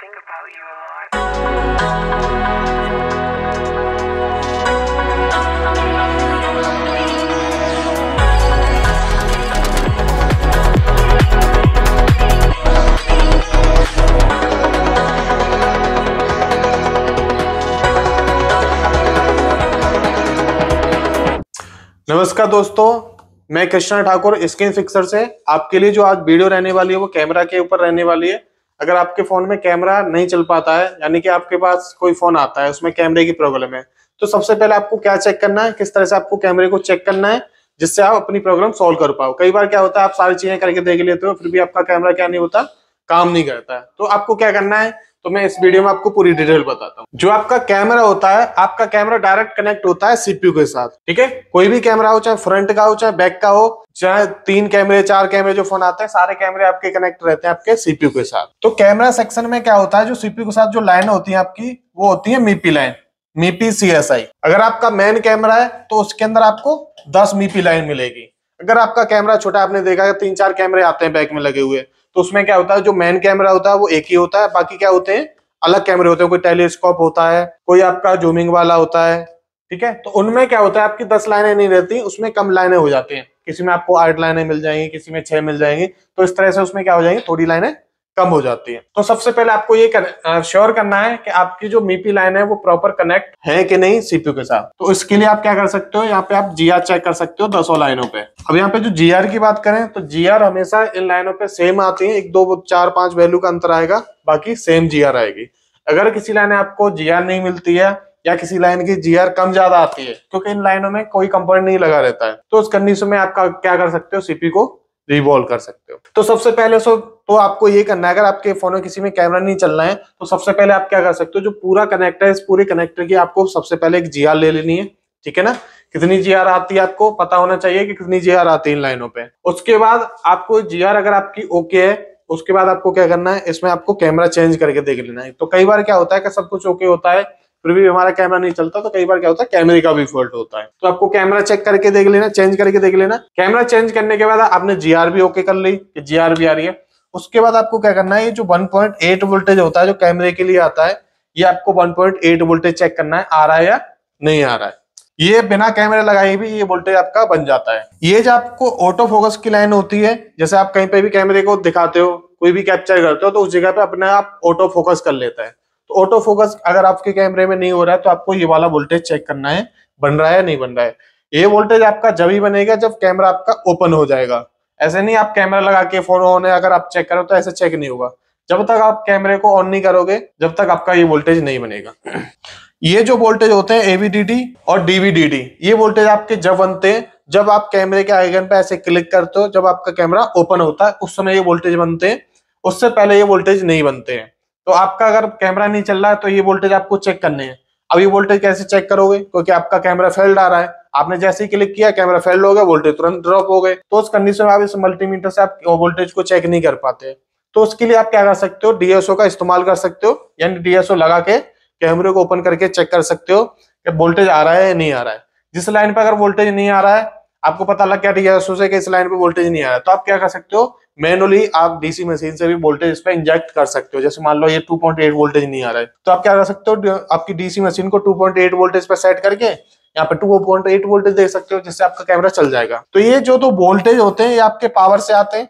think about you a lot. नमस्कार दोस्तों, मैं कृष्णा ठाकुर स्क्रीन फिक्सर से आपके लिए जो आज वीडियो रहने वाली है वो कैमरा के ऊपर रहने वाली है। अगर आपके फोन में कैमरा नहीं चल पाता है, यानी कि आपके पास कोई फोन आता है उसमें कैमरे की प्रॉब्लम है, तो सबसे पहले आपको क्या चेक करना है, किस तरह से आपको कैमरे को चेक करना है जिससे आप अपनी प्रॉब्लम सॉल्व कर पाओ। कई बार क्या होता है, आप सारी चीजें करके देख लेते हो फिर भी आपका कैमरा क्या नहीं होता, काम नहीं करता है। तो आपको क्या करना है, तो मैं इस वीडियो में आपको पूरी डिटेल बताता हूँ। जो आपका कैमरा होता है, आपका कैमरा डायरेक्ट कनेक्ट होता है सीपीयू के साथ। ठीक है, कोई भी कैमरा हो, चाहे फ्रंट का हो, चाहे बैक का हो, चाहे 3 कैमरे 4 कैमरे जो फोन आते हैं, सारे कैमरे आपके कनेक्ट रहते हैं आपके सीपीयू के साथ। तो कैमरा सेक्शन में क्या होता है, जो सीपीयू के साथ जो लाइन होती है आपकी, वो होती है मीपी लाइन, मीपी सीएसआई। अगर आपका मेन कैमरा है तो उसके अंदर आपको 10 मीपी लाइन मिलेगी। अगर आपका कैमरा छोटा, आपने देखा है 3-4 कैमरे आते हैं बैक में लगे हुए, तो उसमें क्या होता है, जो मेन कैमरा होता है वो एक ही होता है, बाकी क्या होते हैं, अलग कैमरे होते हैं। कोई टेलीस्कोप होता है, कोई आपका जूमिंग वाला होता है। ठीक है, तो उनमें क्या होता है, आपकी 10 लाइनें नहीं रहती, उसमें कम लाइनें हो जाती हैं। किसी में आपको 8 लाइनें मिल जाएंगी, किसी में 6 मिल जाएंगी। तो इस तरह से उसमें क्या हो जाएंगी, थोड़ी लाइनें कम हो जाती है। तो सबसे पहले आपको ये श्योर करना है कि आपकी जो मीपी लाइन है वो प्रॉपर कनेक्ट है कि नहीं सीपीयू के साथ। तो इसके लिए आप क्या कर सकते हो, यहाँ पे आप जीआर चेक कर सकते हो 10 लाइनों पे। अब यहाँ पे जो जीआर की बात करें तो जीआर हमेशा इन लाइनों पे सेम आती है, 1 2 4 5 वैल्यू का अंतर आएगा, बाकी सेम जीआर आएगी। अगर किसी लाइन आपको जीआर नहीं मिलती है या किसी लाइन की जीआर कम ज्यादा आती है, क्योंकि इन लाइनों में कोई कंपोनेंट नहीं लगा रहता है, तो उस कंडीशन में आपका क्या कर सकते हो, सीपीयू को रिवॉल्व कर सकते हो। तो सबसे पहले तो आपको ये करना है, अगर आपके फोन में किसी में कैमरा नहीं चल रहा है तो सबसे पहले आप क्या कर सकते हो, जो पूरा कनेक्टर है, इस पूरे कनेक्टर की आपको सबसे पहले एक जीआर ले लेनी है। ठीक है ना, कितनी जीआर आती है आपको पता होना चाहिए कि कितनी जीआर आती है इन लाइनों पे। उसके बाद आपको जीआर अगर आपकी ओके है, उसके बाद आपको क्या करना है, इसमें आपको कैमरा चेंज करके देख लेना है। तो कई बार क्या होता है कि सब कुछ ओके होता है फिर भी हमारा कैमरा नहीं चलता, तो कई बार क्या होता है, कैमरे का भी फॉल्ट होता है। तो आपको कैमरा चेक करके देख लेना, चेंज करके देख लेना। कैमरा चेंज करने के बाद आपने जीआर भी ओके कर ली कि जीआर भी आ रही है। उसके बाद आपको क्या करना है, ये जो 1.8 वोल्टेज होता है जो कैमरे के लिए आता है, ये आपको 1.8 वोल्टेज चेक करना है, आ रहा है या नहीं आ रहा है। ये बिना कैमरे लगाए भी ये वोल्टेज आपका बन जाता है। ये जो आपको ऑटो फोकस की लाइन होती है, जैसे आप कहीं पे भी कैमरे को दिखाते हो, कोई भी कैप्चर करते हो, तो उस जगह पे अपने आप ऑटो फोकस कर लेता है। तो ऑटो फोकस अगर आपके कैमरे में नहीं हो रहा है तो आपको ये वाला वोल्टेज चेक करना है, बन रहा है नहीं बन रहा है। ये वोल्टेज आपका जब ही बनेगा जब कैमरा आपका ओपन हो जाएगा। ऐसे नहीं आप कैमरा लगा के फोन ऑन है अगर आप चेक करो तो ऐसे चेक नहीं होगा। जब तक आप कैमरे को ऑन नहीं करोगे जब तक आपका ये वोल्टेज नहीं बनेगा। ये जो वोल्टेज होते हैं एवीडीडी और डीवीडीडी, ये वोल्टेज आपके जब बनते हैं जब आप कैमरे के आइकन पे ऐसे क्लिक करते हो, जब आपका कैमरा ओपन होता है उस समय ये वोल्टेज बनते हैं, उससे पहले ये वोल्टेज नहीं बनते हैं। तो आपका अगर कैमरा नहीं चल रहा है तो ये वोल्टेज आपको चेक करने हैं। अब ये वोल्टेज कैसे चेक करोगे, क्योंकि आपका कैमरा फेल्ड आ रहा है, आपने जैसे ही क्लिक किया कैमरा फेल्ड हो गया, वोल्टेज तुरंत ड्रॉप हो गए। तो उस कंडीशन में आप इस मल्टीमीटर से आप वोल्टेज को चेक नहीं कर पाते। तो उसके लिए आप क्या कर सकते हो, डीएसओ का इस्तेमाल कर सकते हो, यानी डीएसओ लगा के कैमरे को ओपन करके चेक कर सकते हो कि वोल्टेज आ रहा है या नहीं आ रहा है। जिस लाइन पे अगर वोल्टेज नहीं आ रहा है, आपको पता लग गया डीएसओ से कि इस लाइन पे वोल्टेज नहीं आ रहा है, तो आप क्या कर सकते हो, मैनुअली आप डीसी मशीन से भी वोल्टेज इस पे इंजेक्ट कर सकते हो। जैसे मान लो ये 2.8 वोल्टेज नहीं आ रहा है, तो आप क्या कर सकते हो, आपकी डीसी मशीन को 2.8 वोल्टेज पे सेट करके यहाँ पे 2.8 वोल्टेज दे सकते हो, जिससे आपका कैमरा चल जाएगा। तो ये जो तो वोल्टेज होते हैं ये आपके पावर से आते हैं,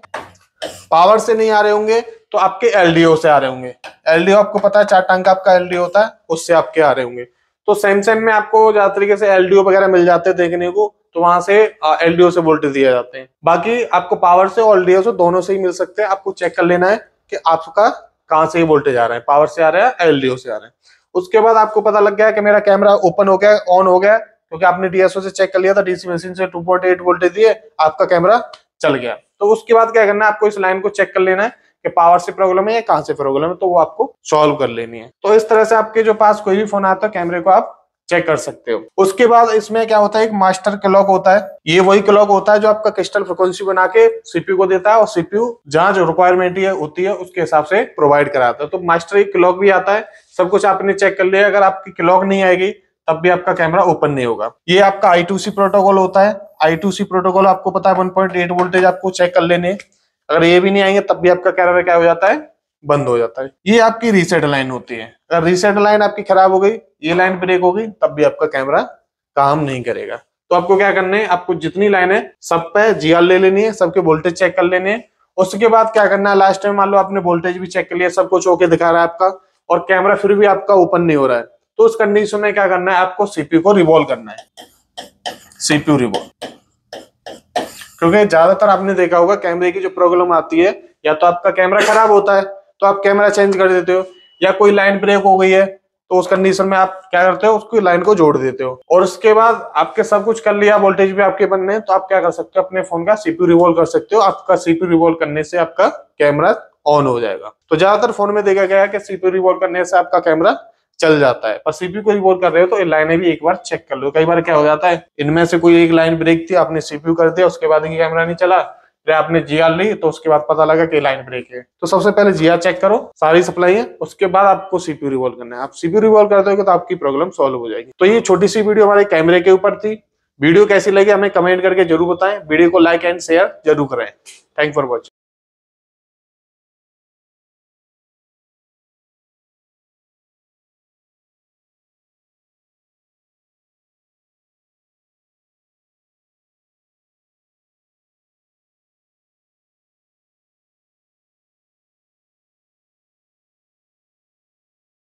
पावर से नहीं आ रहे होंगे तो आपके एलडीओ से आ रहे होंगे। एलडीओ आपको पता है 4 टंग का आपका एलडीओ होता है, उससे आपके आ रहे होंगे। तो सैमसंग में आपको ज्यादा तरीके से एलडीओ वगैरह मिल जाते हैं देखने को, तो वहां से एलडीओ से वोल्टेज दिए जाते हैं। बाकी आपको पावर से और एलडीओ से दोनों से ही मिल सकते हैं। आपको चेक कर लेना है कि आपका कहाँ से वोल्टेज आ रहा है, पावर से आ रहा है एलडीओ से आ रहा है। उसके बाद आपको पता लग गया कि मेरा कैमरा ओपन हो गया, ऑन हो गया, क्योंकि आपने डीएसओ से चेक कर लिया था, डीसी मशीन से 2.8 वोल्टेज दिए, आपका कैमरा चल गया। तो उसके बाद क्या करना है, आपको इस लाइन को चेक कर लेना है कि पावर से प्रॉब्लम है या कहां से प्रॉब्लम है, तो वो आपको सॉल्व कर लेनी है। तो इस तरह से आपके जो पास कोई भी फोन आता है कैमरे को आप चेक कर सकते हो। उसके बाद इसमें क्या होता है, एक मास्टर क्लॉक होता है। ये वही क्लॉक होता है जो आपका क्रिस्टल फ्रीक्वेंसी बना के सीपीयू को देता है, और सीपीयू जहां जो रिक्वायरमेंट होती है उसके हिसाब से प्रोवाइड कराता है। तो मास्टर एक क्लॉक भी आता है, सब कुछ आपने चेक कर लिया। अगर आपकी क्लॉक नहीं आएगी तब भी आपका कैमरा ओपन नहीं होगा। ये आपका I2C प्रोटोकॉल होता है। I2C प्रोटोकॉल आपको पता है 1.8 वोल्टेज आपको चेक कर लेने। अगर ये भी नहीं आएंगे तब भी आपका कैमरा क्या हो जाता है, बंद हो जाता है। ये आपकी रीसेट लाइन होती है। अगर रीसेट लाइन आपकी खराब हो गई, ये लाइन ब्रेक हो गई, तब भी आपका कैमरा काम नहीं करेगा। तो आपको क्या करना है, आपको जितनी लाइन है सब पे GR ले लेनी है, सबके वोल्टेज चेक कर लेने हैं। उसके बाद क्या करना है, लास्ट टाइम मान लो आपने वोल्टेज भी चेक कर लिया, सब कुछ ओके दिखा रहा है आपका, और कैमरा फिर भी आपका ओपन नहीं हो रहा है, तो उस कंडीशन में क्या करना है, आपको CPU को रिवॉल्व करना है। CPU रिवॉल्व, क्योंकि ज्यादातर आपने देखा होगा कैमरे की जो प्रॉब्लम आती है, या तो आपका कैमरा खराब होता है तो आप कैमरा चेंज कर देते हो, या कोई लाइन ब्रेक हो गई है तो उस कंडीशन में आप क्या करते हो, उसकी लाइन को जोड़ देते हो। और उसके बाद आपके सब कुछ कर लिया, वोल्टेज भी आपके बनने हैं, तो आप क्या कर सकते हो, अपने फोन का CPU रिवॉल्व कर सकते हो। आपका CPU रिवॉल्व करने से आपका कैमरा ऑन हो जाएगा। तो ज्यादातर फोन में देखा गया है कि CPU रिवॉल्व करने से आपका कैमरा चल जाता है, पर CPU को रिवॉल्व कर रहे हो तो ये लाइनें भी एक बार चेक कर लो। कई बार क्या हो जाता है, इनमें से कोई एक लाइन ब्रेक थी, आपने CPU कर दिया, उसके बाद कैमरा नहीं चला, फिर आपने GR ली, तो उसके बाद पता लगा कि लाइन ब्रेक है। तो सबसे पहले GR चेक करो, सारी सप्लाई है, उसके बाद आपको CPU रिवॉल्व करना है। आप CPU रिवॉल्व कर दोगे तो आपकी प्रॉब्लम सॉल्व हो जाएगी। तो ये छोटी सी वीडियो हमारे कैमरे के ऊपर थी। वीडियो कैसी लगी हमें कमेंट करके जरूर बताएं। वीडियो को लाइक एंड शेयर जरूर करें। Thank for watching.